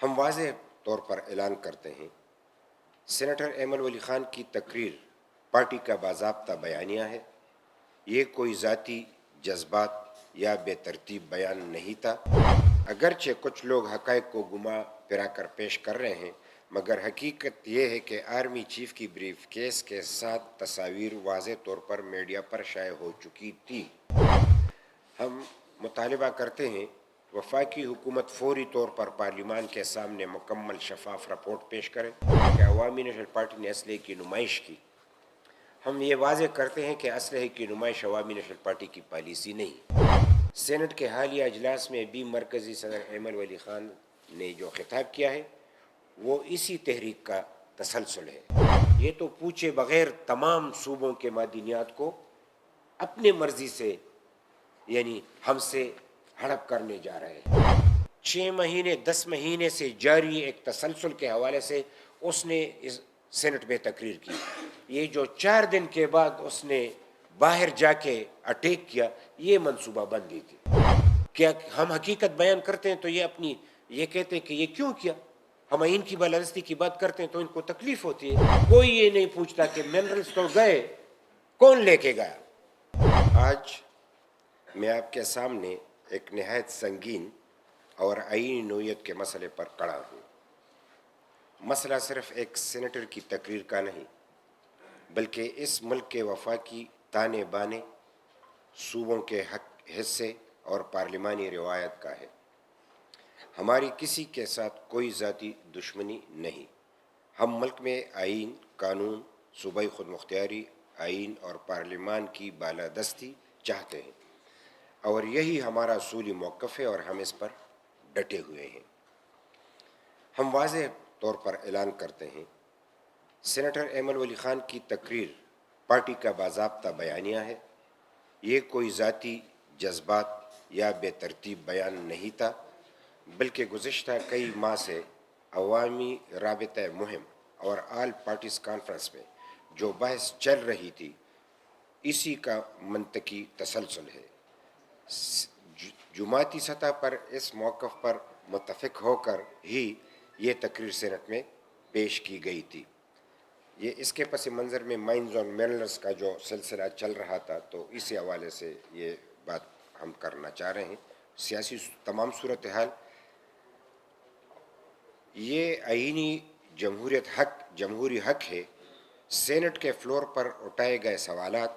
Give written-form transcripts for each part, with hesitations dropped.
ہم واضح طور پر اعلان کرتے ہیں، سینیٹر ایمن ولی خان کی تقریر پارٹی کا باضابطہ بیانیہ ہے۔ یہ کوئی ذاتی جذبات یا بے ترتیب بیان نہیں تھا۔ اگرچہ کچھ لوگ حقائق کو گما پھرا کر پیش کر رہے ہیں، مگر حقیقت یہ ہے کہ آرمی چیف کی بریف کیس کے ساتھ تصاویر واضح طور پر میڈیا پر شائع ہو چکی تھی۔ ہم مطالبہ کرتے ہیں وفاقی حکومت فوری طور پر پارلیمان کے سامنے مکمل شفاف رپورٹ پیش کرے کہ عوامی نیشنل پارٹی نے اسلحے کی نمائش کی۔ ہم یہ واضح کرتے ہیں کہ اسلحے کی نمائش عوامی نیشنل پارٹی کی پالیسی نہیں۔ سینٹ کے حالیہ اجلاس میں بھی مرکزی صدر ایمن ولی خان نے جو خطاب کیا ہے وہ اسی تحریک کا تسلسل ہے۔ یہ تو پوچھے بغیر تمام صوبوں کے معدنیات کو اپنے مرضی سے یعنی ہم سے ہڑپ کرنے جا رہے ہیں۔ 6 مہینے 10 مہینے سے جاری ایک تسلسل کے حوالے سے اس نے اس سینٹ میں تقریر کی۔ یہ جو 4 دن کے بعد اس نے باہر جا کے اٹیک کیا، یہ منصوبہ بندی تھی۔ کیا ہم حقیقت بیان کرتے ہیں تو یہ کہتے ہیں کہ یہ کیوں کیا؟ ہم آئین کی بالادستی کی بات کرتے ہیں تو ان کو تکلیف ہوتی ہے۔ کوئی یہ نہیں پوچھتا کہ منرلز تو گئے، کون لے کے گیا؟ آج میں آپ کے سامنے ایک نہایت سنگین اور آئینی نوعیت کے مسئلے پر کھڑا ہوں۔ مسئلہ صرف ایک سینیٹر کی تقریر کا نہیں، بلکہ اس ملک کے وفاقی تانے بانے، صوبوں کے حصے اور پارلیمانی روایت کا ہے۔ ہماری کسی کے ساتھ کوئی ذاتی دشمنی نہیں۔ ہم ملک میں آئین، قانون، صوبائی خود مختاری، آئین اور پارلیمان کی بالادستی چاہتے ہیں، اور یہی ہمارا اصولی موقف ہے اور ہم اس پر ڈٹے ہوئے ہیں۔ ہم واضح طور پر اعلان کرتے ہیں، سینیٹر ایمن ولی خان کی تقریر پارٹی کا باضابطہ بیانیہ ہے۔ یہ کوئی ذاتی جذبات یا بے ترتیب بیان نہیں تھا، بلکہ گزشتہ کئی ماہ سے عوامی رابطہ مہم اور آل پارٹیز کانفرنس میں جو بحث چل رہی تھی، اسی کا منطقی تسلسل ہے۔ جماعتی سطح پر اس موقف پر متفق ہو کر ہی یہ تقریر سینٹ میں پیش کی گئی تھی۔ یہ اس کے پس منظر میں مائنز اور منرلز کا جو سلسلہ چل رہا تھا، تو اسی حوالے سے یہ بات ہم کرنا چاہ رہے ہیں۔ سیاسی تمام صورتحال، یہ آئینی جمہوری حق ہے۔ سینٹ کے فلور پر اٹھائے گئے سوالات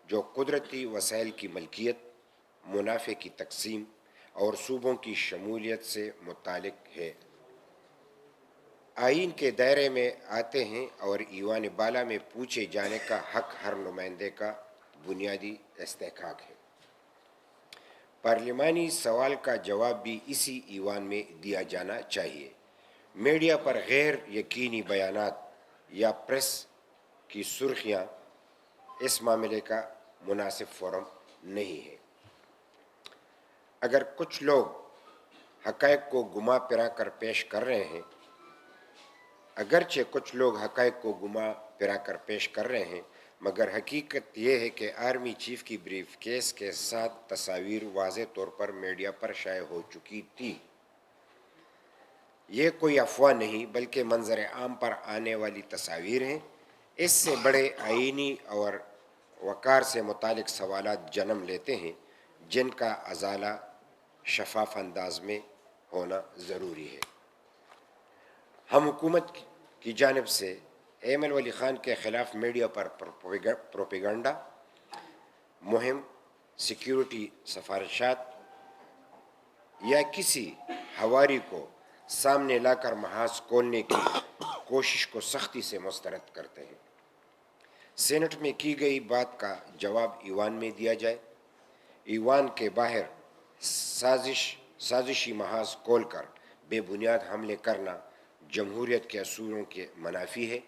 جو قدرتی وسائل کی ملکیت، منافع کی تقسیم اور صوبوں کی شمولیت سے متعلق ہے، آئین کے دائرے میں آتے ہیں اور ایوان بالا میں پوچھے جانے کا حق ہر نمائندے کا بنیادی استحقاق ہے۔ پارلیمانی سوال کا جواب بھی اسی ایوان میں دیا جانا چاہیے۔ میڈیا پر غیر یقینی بیانات یا پریس کی سرخیاں اس معاملے کا مناسب فورم نہیں ہے۔ اگر کچھ لوگ حقائق کو گما پھرا کر پیش کر رہے ہیں، مگر حقیقت یہ ہے کہ آرمی چیف کی بریف کیس کے ساتھ تصاویر واضح طور پر میڈیا پر شائع ہو چکی تھی۔ یہ کوئی افواہ نہیں، بلکہ منظر عام پر آنے والی تصاویر ہیں۔ اس سے بڑے آئینی اور وقار سے متعلق سوالات جنم لیتے ہیں، جن کا ازالہ شفاف انداز میں ہونا ضروری ہے۔ ہم حکومت کی جانب سے ایمن ولی خان کے خلاف میڈیا پر پروپیگنڈا مہم، سیکیورٹی سفارشات یا کسی ہواری کو سامنے لا کر محاذ کھولنے کی کوشش کو سختی سے مسترد کرتے ہیں۔ سینٹ میں کی گئی بات کا جواب ایوان میں دیا جائے۔ ایوان کے باہر سازشی محاذ کھول کر بے بنیاد حملے کرنا جمہوریت کے اصولوں کے منافی ہے۔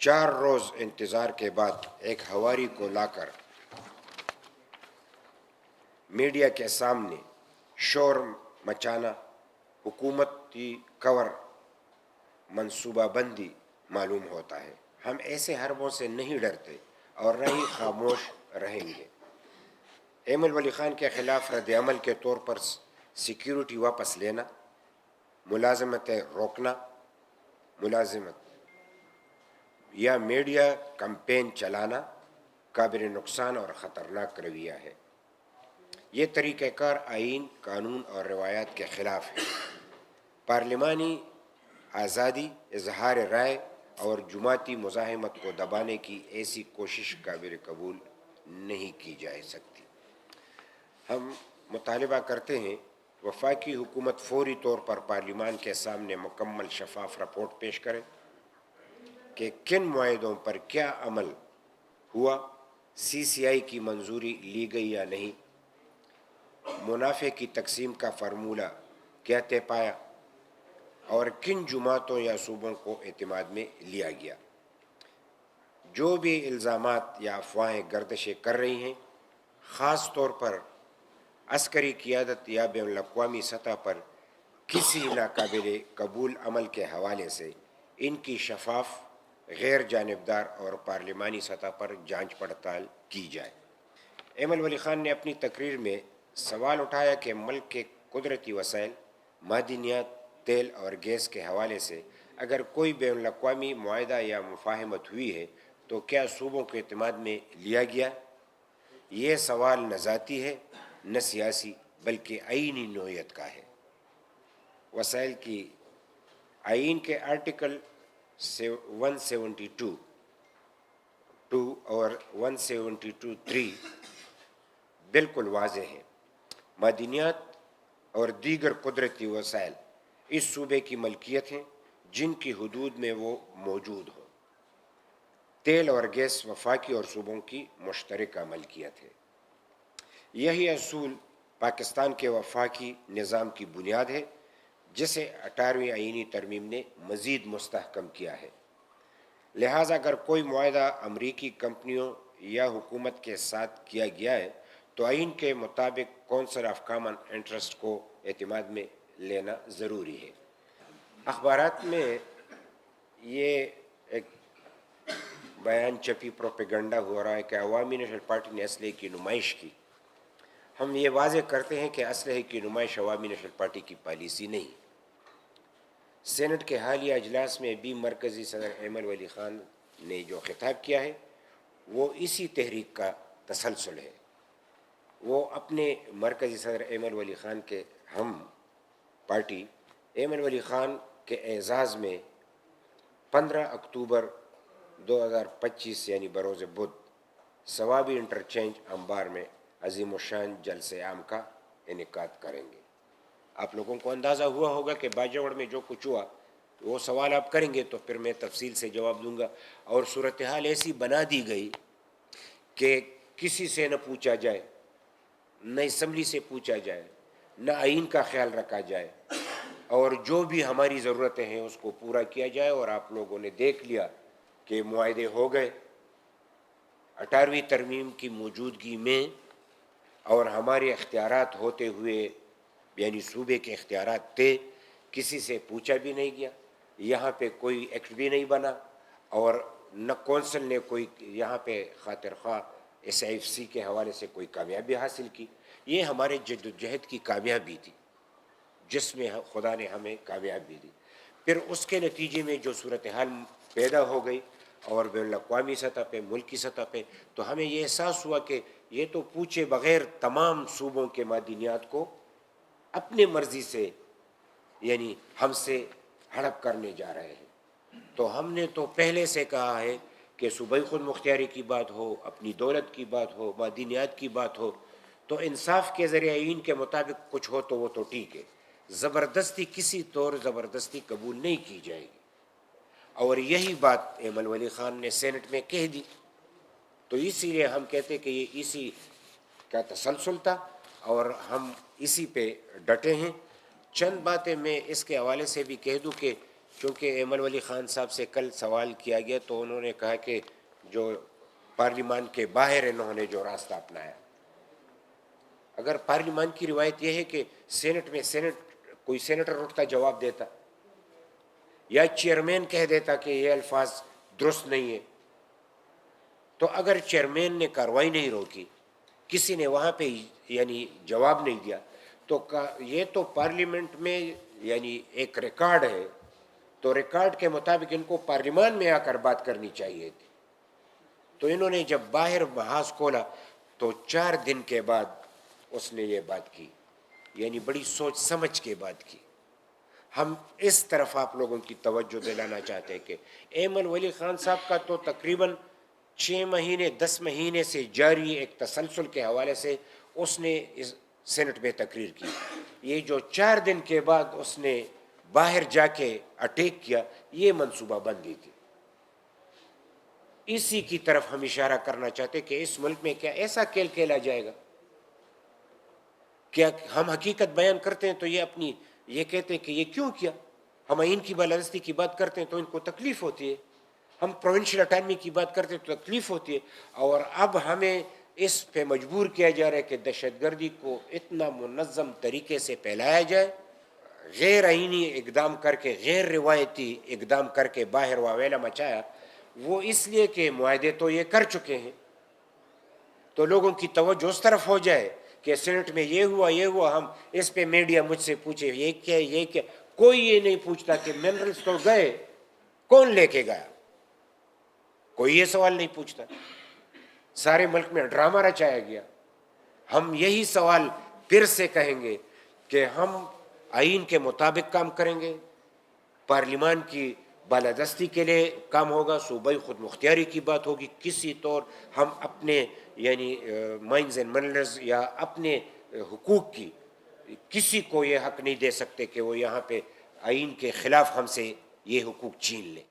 4 روز انتظار کے بعد ایک ہواری کو لا کر میڈیا کے سامنے شور مچانا حکومتی کور منصوبہ بندی معلوم ہوتا ہے۔ ہم ایسے حربوں سے نہیں ڈرتے اور نہ ہی خاموش رہیں گے۔ ایمن ولی خان کے خلاف رد عمل کے طور پر سیکیورٹی واپس لینا، ملازمتیں روکنا، ملازمت یا میڈیا کمپین چلانا قابل نقصان اور خطرناک رویہ ہے۔ یہ طریقہ کار آئین، قانون اور روایات کے خلاف ہے۔ پارلیمانی آزادی، اظہار رائے اور جماعتی مزاحمت کو دبانے کی ایسی کوشش قابل قبول نہیں کی جا سکتی۔ ہم مطالبہ کرتے ہیں وفاقی حکومت فوری طور پر پارلیمان کے سامنے مکمل شفاف رپورٹ پیش کرے کہ کن معاہدوں پر کیا عمل ہوا، سی سی آئی کی منظوری لی گئی یا نہیں، منافع کی تقسیم کا فارمولہ کیا طے پایا اور کن جماعتوں یا صوبوں کو اعتماد میں لیا گیا۔ جو بھی الزامات یا افواہیں گردشیں کر رہی ہیں، خاص طور پر عسکری قیادت یا بین الاقوامی سطح پر کسی ناقابل قبول عمل کے حوالے سے، ان کی شفاف، غیر جانبدار اور پارلیمانی سطح پر جانچ پڑتال کی جائے۔ ایمل ولی خان نے اپنی تقریر میں سوال اٹھایا کہ ملک کے قدرتی وسائل، معدنیات، تیل اور گیس کے حوالے سے اگر کوئی بین الاقوامی معاہدہ یا مفاہمت ہوئی ہے تو کیا صوبوں کے اعتماد میں لیا گیا؟ یہ سوال نہ ذاتی ہے نہ سیاسی بلکہ آئینی نوعیت کا ہے۔ وسائل کی آئین کے آرٹیکل 172 اور 172(3) بالکل واضح ہیں۔ معدنیات اور دیگر قدرتی وسائل اس صوبے کی ملکیت ہیں جن کی حدود میں وہ موجود ہوں۔ تیل اور گیس وفاقی اور صوبوں کی مشترکہ ملکیت ہے۔ یہی اصول پاکستان کے وفاقی نظام کی بنیاد ہے جسے 18ویں آئینی ترمیم نے مزید مستحکم کیا ہے۔ لہٰذا اگر کوئی معاہدہ امریکی کمپنیوں یا حکومت کے ساتھ کیا گیا ہے تو آئین کے مطابق کونسل آف کامن انٹرسٹ کو اعتماد میں لینا ضروری ہے۔ اخبارات میں یہ ایک بیان چھپی پروپیگنڈا ہو رہا ہے کہ عوامی نیشنل پارٹی نے اسلحے کی نمائش کی۔ ہم یہ واضح کرتے ہیں کہ اسلحے کی نمائش عوامی نیشنل پارٹی کی پالیسی نہیں۔ سینٹ کے حالیہ اجلاس میں بھی مرکزی صدر ایمل ولی خان نے جو خطاب کیا ہے وہ اسی تحریک کا تسلسل ہے۔ وہ اپنے مرکزی صدر ایمل ولی خان کے ہم پارٹی ایمل ولی خان کے اعزاز میں 15 اکتوبر 2025 یعنی بروز بدھ ثوابی انٹرچینج انبار میں عظیم الشان جلسہ عام کا انعقاد کریں گے۔ آپ لوگوں کو اندازہ ہوا ہوگا کہ باجوڑ میں جو کچھ ہوا وہ سوال آپ کریں گے تو پھر میں تفصیل سے جواب دوں گا، اور صورتحال ایسی بنا دی گئی کہ کسی سے نہ پوچھا جائے، نہ اسمبلی سے پوچھا جائے، نہ آئین کا خیال رکھا جائے، اور جو بھی ہماری ضرورتیں ہیں اس کو پورا کیا جائے۔ اور آپ لوگوں نے دیکھ لیا کہ معاہدے ہو گئے 18ویں ترمیم کی موجودگی میں، اور ہمارے اختیارات ہوتے ہوئے یعنی صوبے کے اختیارات تھے، کسی سے پوچھا بھی نہیں گیا، یہاں پہ کوئی ایکٹ بھی نہیں بنا، اور نہ کونسل نے کوئی یہاں پہ خاطر خواہ ایس ایف سی کے حوالے سے کوئی کامیابی حاصل کی۔ یہ ہمارے جد و جہد کی کامیابی تھی جس میں خدا نے ہمیں کامیابی دی۔ پھر اس کے نتیجے میں جو صورتحال پیدا ہو گئی اور بین الاقوامی سطح پہ، ملکی سطح پہ، تو ہمیں یہ احساس ہوا کہ یہ تو پوچھے بغیر تمام صوبوں کے معدنیات کو اپنے مرضی سے یعنی ہم سے ہڑپ کرنے جا رہے ہیں۔ تو ہم نے تو پہلے سے کہا ہے کہ صوبائی خود مختاری کی بات ہو، اپنی دولت کی بات ہو، معدنیات کی بات ہو، تو انصاف کے ذریعے آئین کے مطابق کچھ ہو تو وہ تو ٹھیک ہے، زبردستی کسی طور زبردستی قبول نہیں کی جائے گی۔ اور یہی بات ایمل ولی خان نے سینٹ میں کہہ دی، تو اسی لیے ہم کہتے کہ یہ اسی کا تسلسل تھا اور ہم اسی پہ ڈٹے ہیں۔ چند باتیں میں اس کے حوالے سے بھی کہہ دوں کہ چونکہ ایمل ولی خان صاحب سے کل سوال کیا گیا تو انہوں نے کہا کہ جو پارلیمان کے باہر انہوں نے جو راستہ اپنایا، اگر پارلیمان کی روایت یہ ہے کہ سینٹ میں کوئی سینیٹر اٹھتا جواب دیتا یا چیئرمین کہہ دیتا کہ یہ الفاظ درست نہیں ہے، تو اگر چیئرمین نے کارروائی نہیں روکی، کسی نے وہاں پہ یعنی جواب نہیں دیا، تو یہ تو پارلیمنٹ میں یعنی ایک ریکارڈ ہے، تو ریکارڈ کے مطابق ان کو پارلیمان میں آ کر بات کرنی چاہیے تھی. تو انہوں نے جب باہر محاذ کھولا تو 4 دن کے بعد اس نے یہ بات کی، یعنی بڑی سوچ سمجھ کے بات کی. ہم اس طرف آپ لوگوں کی توجہ دلانا چاہتے ہیں کہ ایمن ولی خان صاحب کا تو تقریباً 6 مہینے 10 مہینے سے جاری ایک تسلسل کے حوالے سے اس نے اس سینٹ میں تقریر کی. یہ جو 4 دن کے بعد اس نے باہر جا کے اٹیک کیا، یہ منصوبہ بندی تھی. اسی کی طرف ہم اشارہ کرنا چاہتے کہ اس ملک میں کیا ایسا کھیل کھیلا جائے گا؟ کیا ہم حقیقت بیان کرتے ہیں تو یہ کہتے ہیں کہ یہ کیوں کیا؟ ہم آئین کی بالادستی کی بات کرتے ہیں تو ان کو تکلیف ہوتی ہے، ہم پروونشل اٹانومی کی بات کرتے ہیں تو تکلیف ہوتی ہے، اور اب ہمیں اس پہ مجبور کیا جا رہا ہے کہ دہشت گردی کو اتنا منظم طریقے سے پھیلایا جائے، غیر آئینی اقدام کر کے، غیر روایتی اقدام کر کے باہر واویلا مچایا. وہ اس لیے کہ معاہدے تو یہ کر چکے ہیں، تو لوگوں کی توجہ اس طرف ہو جائے کہ سینٹ میں یہ ہوا، ہم اس پہ میڈیا مجھ سے پوچھے یہ کیا. کوئی یہ نہیں پوچھتا کہ منرلز تو گئے، کون لے کے گیا؟ کوئی یہ سوال نہیں پوچھتا. سارے ملک میں ڈرامہ رچایا گیا. ہم یہی سوال پھر سے کہیں گے کہ ہم آئین کے مطابق کام کریں گے، پارلیمان کی بالادستی کے لیے کام ہوگا، صوبائی خود مختاری کی بات ہوگی. کسی طور ہم اپنے یعنی مائنز اینڈ منرلز یا اپنے حقوق کی کسی کو یہ حق نہیں دے سکتے کہ وہ یہاں پہ آئین کے خلاف ہم سے یہ حقوق چھین لے.